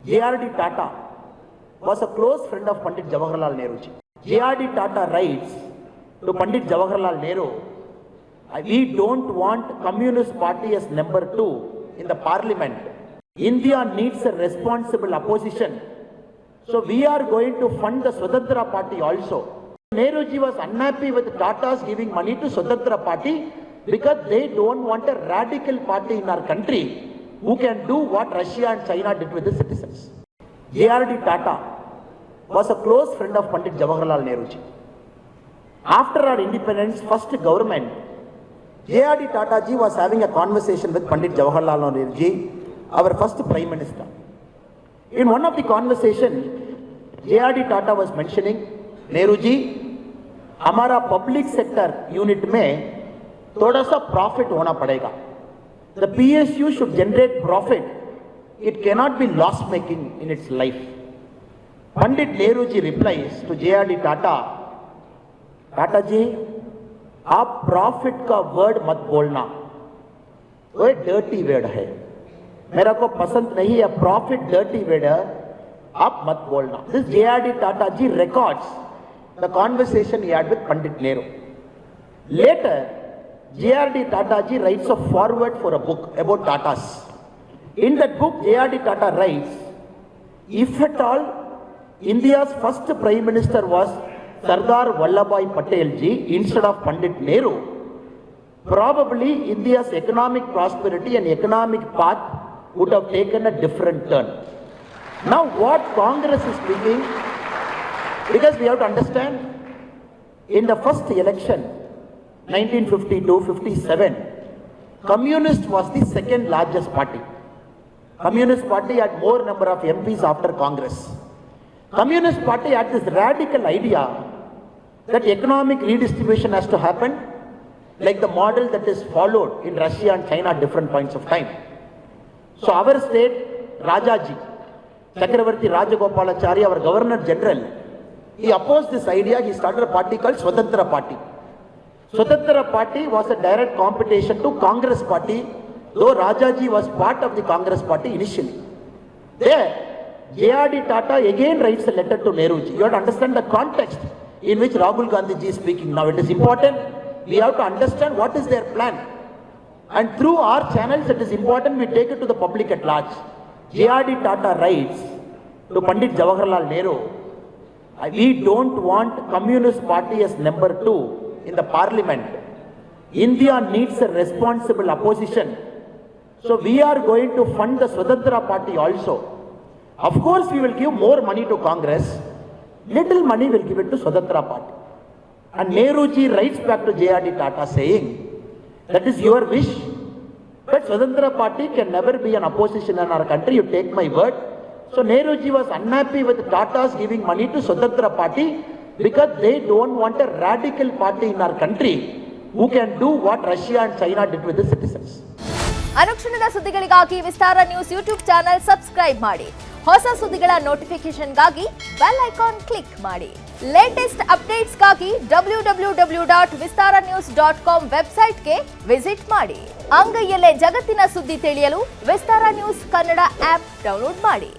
J.R.D. Tata was a close friend of Pandit Jawaharlal Nehru ji. J.R.D. Tata writes to Pandit Jawaharlal Nehru, we don't want Communist Party as number 2 in the parliament. India needs a responsible opposition. So we are going to fund the Swatantra Party also. Nehru ji was unhappy with Tatas giving money to Swatantra Party because they don't want a radical party in our country who can do what Russia and China did with the citizens. J.R.D. Tata was a close friend of Pandit Jawaharlal Nehru ji. After our independence, first government, J.R.D. Tata ji was having a conversation with Pandit Jawaharlal Nehru ji, our first Prime Minister. In one of the conversation, J.R.D. Tata was mentioning, Nehru ji, हमारा public sector unit में थोड़ा सा profit होना पड़ेगा. The PSU should generate profit. It cannot be loss making in its life. Pandit Nehru ji replies to J.R.D. Tata, Tata ji, आप profit का word मत बोलना, वो एक डर्टी वर्ड है, मेरा को पसंद नहीं है. प्रॉफिट डर्टी वर्ड है, आप मत बोलना. This J.R.D. Tata ji records the conversation he had with Pandit Nehru. Later, J.R.D. Tata ji writes a foreword for a book about Tatas. In that book, J.R.D. Tata writes, if at all India's first Prime Minister was Sardar Vallabhbhai Patel ji instead of Pandit Nehru, probably India's economic prosperity and economic path would have taken a different turn. Now what Congress is speaking, because we have to understand, in the first election, 1952-57, Communist was the second largest party. Communist Party had more number of MPs after Congress. Communist Party had this radical idea that economic redistribution has to happen like the model that is followed in Russia and China at different points of time. So our state, Rajaji, Chakravarti Rajagopalachari, our Governor General, he opposed this idea. He started a party called Swatantra Party. Swatantra Party was a direct competition to Congress Party, though Rajaji was part of the Congress Party initially. There, J.R.D. Tata again writes a letter to Nehru ji. You have to understand the context in which Rahul Gandhi ji is speaking. Now it is important, we have to understand what is their plan. And through our channels, it is important we take it to the public at large. J.R.D. Tata writes to Pandit Jawaharlal Nehru, we don't want Communist Party as number 2 in the parliament. India needs a responsible opposition. So we are going to fund the Swatantra Party also. Of course, we will give more money to Congress. Little money will give it to Swatantra Party. And Nehru ji writes back to J.R.D. Tata saying, that is your wish, but Swatantra Party can never be an opposition in our country, you take my word. So Nehru ji was unhappy with Tatas giving money to Swatantra Party because they don't want a radical party in our country who can do what Russia and China did with the citizens. ಅನುಕ್ಷಣದ ಸುದ್ದಿಗಳಿಗಾಗಿ ವಿಸ್ತಾರ news YouTube channel subscribe ಮಾಡಿ. ಹೊಸ ಸುದ್ದಿಗಳ ನೋಟಿಫಿಕೇಶನ್ಗಾಗಿ bell icon click ಮಾಡಿ. Latest ಅಪ್ಡೇಟ್ಸ್ಗಾಗಿ www.vistaranews.com ವೆಬ್ಸೈಟ್ಗೆ visit ಮಾಡಿ. ಅಂಗೈಯಲ್ಲೇ ಜಗತ್ತಿನ ಸುದ್ದಿ ತಿಳಿಯಲು ವಿಸ್ತಾರ ನ್ಯೂಸ್ ಕನ್ನಡ ಆಪ್ ಡೌನ್ಲೋಡ್ ಮಾಡಿ.